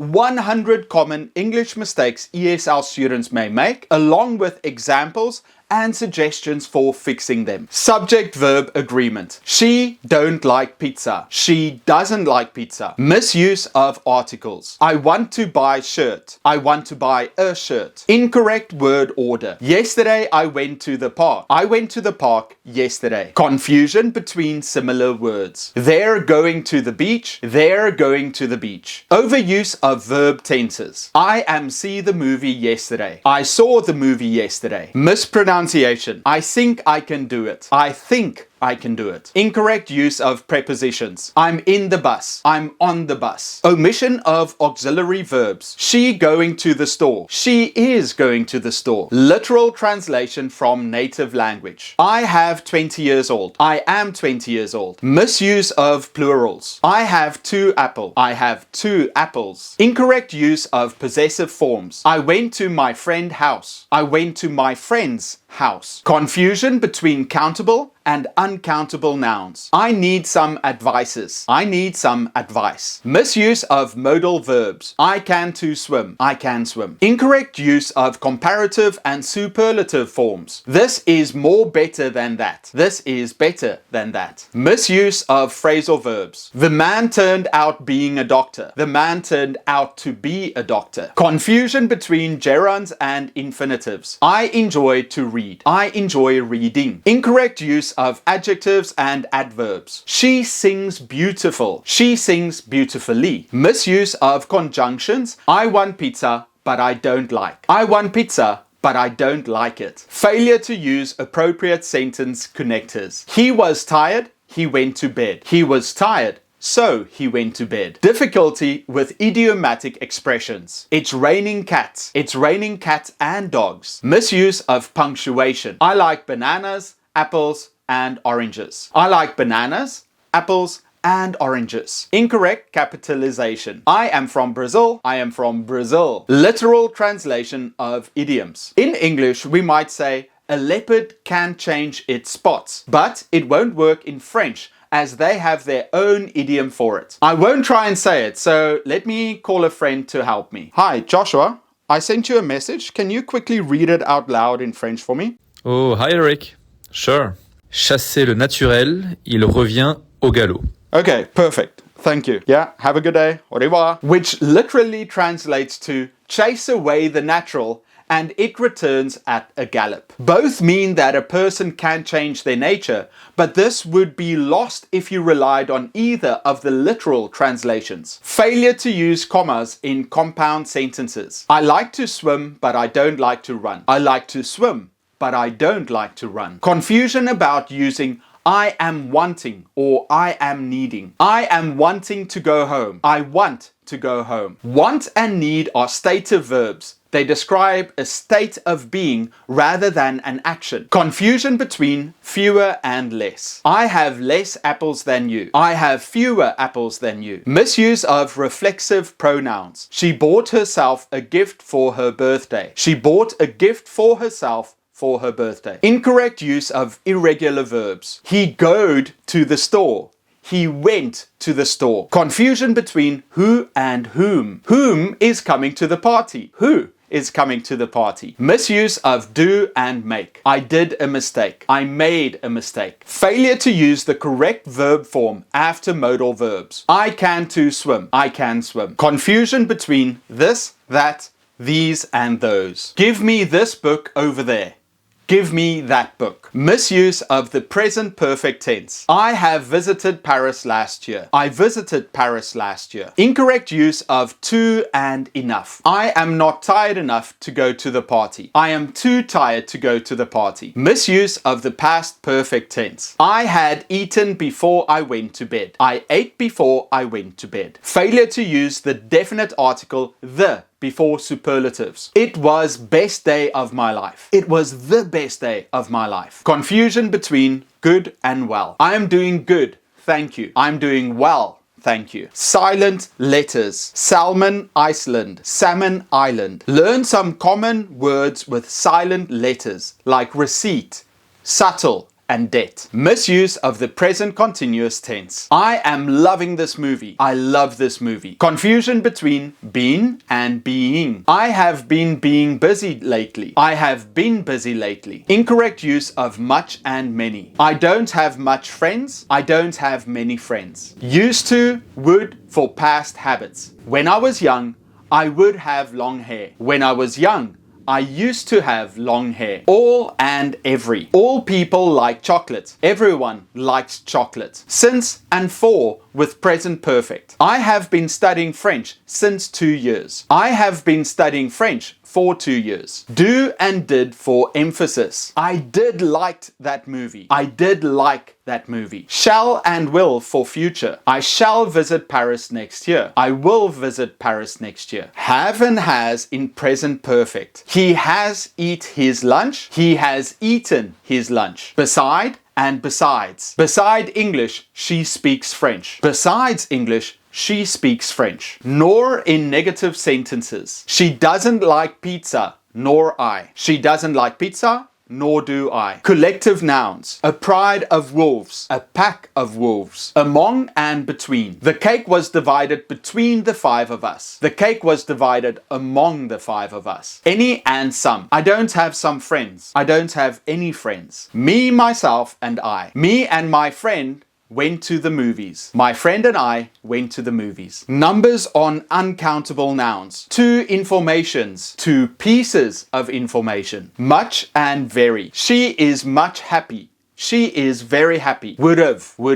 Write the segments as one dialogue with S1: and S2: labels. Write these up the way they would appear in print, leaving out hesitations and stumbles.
S1: 100 common English mistakes ESL students may make, along with examples and suggestions for fixing them. Subject-verb agreement. She don't like pizza. She doesn't like pizza. Misuse of articles. I want to buy shirt. I want to buy a shirt. Incorrect word order. Yesterday I went to the park. I went to the park yesterday. Confusion between similar words. They're going to the beach. They're going to the beach. Overuse of verb tenses. I see the movie yesterday. I saw the movie yesterday. Mispronunciation. I think I can do it. I think I can do it. Incorrect use of prepositions. I'm in the bus. I'm on the bus. Omission of auxiliary verbs. She going to the store. She is going to the store. Literal translation from native language. I have 20 years old. I am 20 years old. Misuse of plurals. I have 2 apples. I have 2 apples. Incorrect use of possessive forms. I went to my friend's house. I went to my friend's house. Confusion between countable and uncountable nouns. I need some advices. I need some advice. Misuse of modal verbs. I can to swim. I can swim. Incorrect use of comparative and superlative forms. This is more better than that. This is better than that. Misuse of phrasal verbs. The man turned out being a doctor. The man turned out to be a doctor. Confusion between gerunds and infinitives. I enjoy to read. I enjoy reading. Incorrect use of adjectives and adverbs. She sings beautiful. She sings beautifully. Misuse of conjunctions. I want pizza, but I don't like. I want pizza, but I don't like it. Failure to use appropriate sentence connectors. He was tired. He went to bed. He was tired. So he went to bed. Difficulty with idiomatic expressions. It's raining cats. It's raining cats and dogs. Misuse of punctuation. I like bananas, apples, and oranges. I like bananas, apples, and oranges. Incorrect capitalization. I am from Brazil. I am from Brazil. Literal translation of idioms. In English, we might say, a leopard can change its spots, but it won't work in French, as they have their own idiom for it. I won't try and say it, so let me call a friend to help me. Hi, Joshua. I sent you a message. Can you quickly read it out loud in French for me?
S2: Oh, hi Eric. Sure. Chasser le naturel, il revient au galop.
S1: Okay, perfect. Thank you. Yeah, have a good day. Au revoir. Which literally translates to chase away the natural and it returns at a gallop. Both mean that a person can change their nature, but this would be lost if you relied on either of the literal translations. Failure to use commas in compound sentences. I like to swim, but I don't like to run. I like to swim, but I don't like to run. Confusion about using I am wanting or I am needing. I am wanting to go home. I want to go home. Want and need are stative verbs. They describe a state of being rather than an action. Confusion between fewer and less. I have less apples than you. I have fewer apples than you. Misuse of reflexive pronouns. She bought herself a gift for her birthday. She bought a gift for herself for her birthday. Incorrect use of irregular verbs. He goed to the store. He went to the store. Confusion between who and whom. Whom is coming to the party? Who is coming to the party? Misuse of do and make. I did a mistake. I made a mistake. Failure to use the correct verb form after modal verbs. I can to swim. I can swim. Confusion between this, that, these, and those. Give me this book over there. Give me that book. Misuse of the present perfect tense. I have visited Paris last year. I visited Paris last year. Incorrect use of to and enough. I am not tired enough to go to the party. I am too tired to go to the party. Misuse of the past perfect tense. I had eaten before I went to bed. I ate before I went to bed. Failure to use the definite article the before superlatives. It was best day of my life. It was the best day of my life. Confusion between good and well. I am doing good, thank you. I'm doing well, thank you. Silent letters. Salmon, Iceland. Salmon Island. Learn some common words with silent letters like receipt, subtle, and debt. Misuse of the present continuous tense. I am loving this movie. I love this movie. Confusion between been and being. I have been being busy lately. I have been busy lately. Incorrect use of much and many. I don't have much friends. I don't have many friends. Used to, would for past habits. When I was young, I would have long hair. When I was young, I used to have long hair. All and every. All people like chocolate. Everyone likes chocolate. Since and for with present perfect. I have been studying French since 2 years. I have been studying French for 2 years. Do and did for emphasis. I did like that movie. I did like that movie. Shall and will for future. I shall visit Paris next year. I will visit Paris next year. Have and has in present perfect. He has eat his lunch. He has eaten his lunch. Beside and besides. Beside English, she speaks French. Besides English, she speaks French. Nor in negative sentences. She doesn't like pizza, nor I. She doesn't like pizza, nor do I. Collective nouns. A pride of wolves. A pack of wolves. Among and between. The cake was divided between the 5 of us. The cake was divided among the 5 of us. Any and some. I don't have some friends. I don't have any friends. Me, myself, and I. Me and my friend went to the movies. My friend and I went to the movies. Numbers on uncountable nouns. 2 informations. 2 pieces of information. Much and very. She is much happy. She is very happy. Would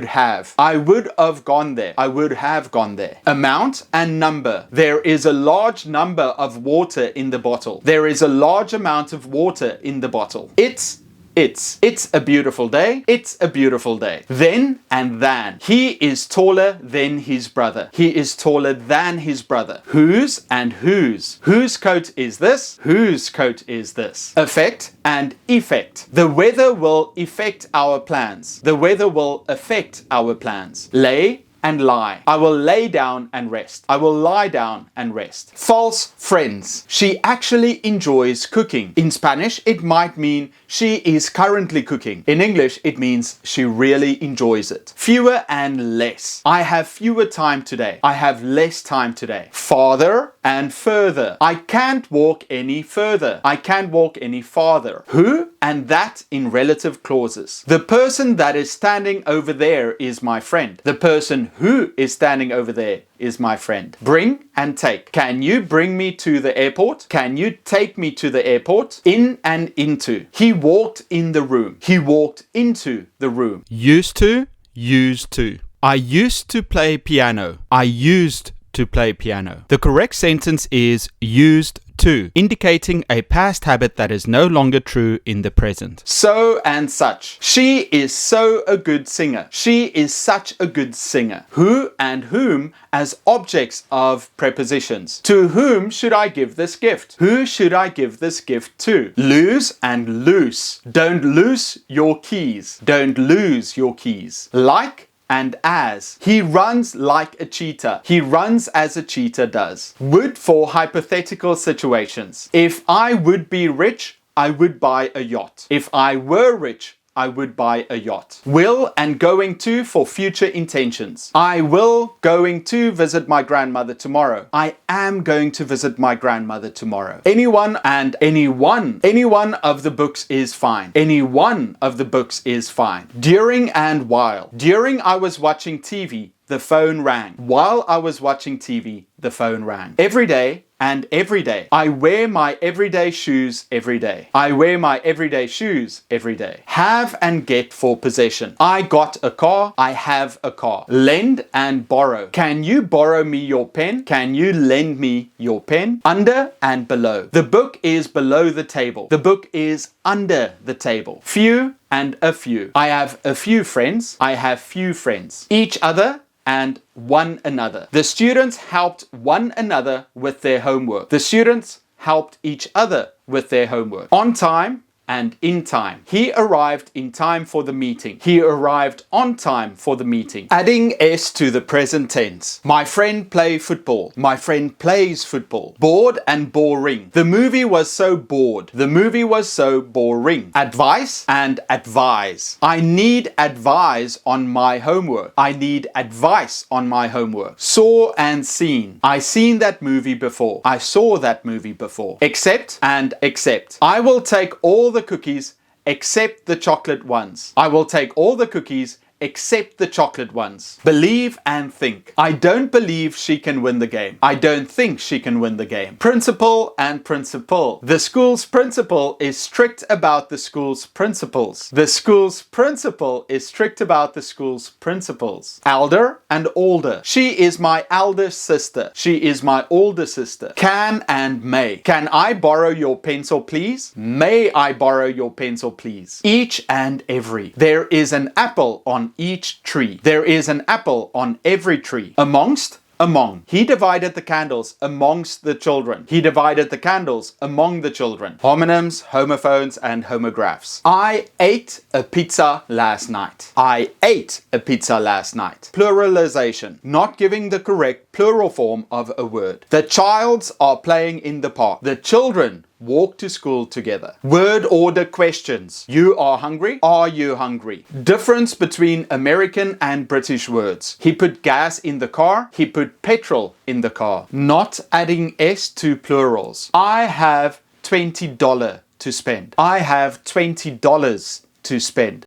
S1: have. I would have gone there. I would have gone there. Amount and number. There is a large number of water in the bottle. There is a large amount of water in the bottle. It's a beautiful day. It's a beautiful day. Then and than. He is taller than his brother. He is taller than his brother. Whose and whose. Whose coat is this? Whose coat is this? Affect and effect. The weather will affect our plans. The weather will affect our plans. Lay and lie. I will lay down and rest. I will lie down and rest. False friends. She actually enjoys cooking. In Spanish, it might mean she is currently cooking. In English, it means she really enjoys it. Fewer and less. I have fewer time today. I have less time today. Farther and further. I can't walk any further. I can't walk any farther. Who and that in relative clauses. The person that is standing over there is my friend. The person who is standing over there is my friend. Bring and take. Can you bring me to the airport? Can you take me to the airport? In and into. He walked in the room. He walked into the room. Used to, used to. I used to play piano. I used to play piano. The correct sentence is used to, indicating a past habit that is no longer true in the present. So and such. She is so a good singer. She is such a good singer. Who and whom as objects of prepositions. To whom should I give this gift? Who should I give this gift to? Lose and loose. Don't lose your keys. Don't lose your keys. Like and as. He runs like a cheetah. He runs as a cheetah does. Would for hypothetical situations. If I would be rich, I would buy a yacht. If I were rich, I would buy a yacht. Will and going to for future intentions. I will going to visit my grandmother tomorrow. I am going to visit my grandmother tomorrow. Anyone and anyone. Any one of the books is fine. Any one of the books is fine. During and while. During I was watching TV, the phone rang. While I was watching TV, the phone rang. Every day and every day. I wear my everyday shoes every day. I wear my everyday shoes every day. Have and get for possession. I got a car. I have a car. Lend and borrow. Can you borrow me your pen? Can you lend me your pen? Under and below. The book is below the table. The book is under the table. Few and a few. I have a few friends. I have few friends. Each other and one another. The students helped one another with their homework. The students helped each other with their homework. On time and in time. He arrived in time for the meeting. He arrived on time for the meeting. Adding S to the present tense. My friend play football. My friend plays football. Bored and boring. The movie was so bored. The movie was so boring. Advice and advise. I need advice on my homework. I need advice on my homework. Saw and seen. I seen that movie before. I saw that movie before. Accept and accept. I will take all the cookies except the chocolate ones. I will take all the cookies except the chocolate ones. Believe and think. I don't believe she can win the game. I don't think she can win the game. Principal and principal. The school's principal is strict about the school's principals. The school's principal is strict about the school's principals. Elder and older. She is my elder sister. She is my older sister. Can and may. Can I borrow your pencil, please? May I borrow your pencil, please? Each and every. There is an apple on each tree. There is an apple on every tree. Amongst, among. He divided the candles amongst the children. He divided the candles among the children. Homonyms, homophones, and homographs. I ate a pizza last night. I ate a pizza last night. Pluralization. Not giving the correct plural form of a word. The childs are playing in the park. The children walk to school together. Word order questions. You are hungry? Are you hungry? Difference between American and British words. He put gas in the car. He put petrol in the car. Not adding S to plurals. I have $20 to spend. I have $20 to spend.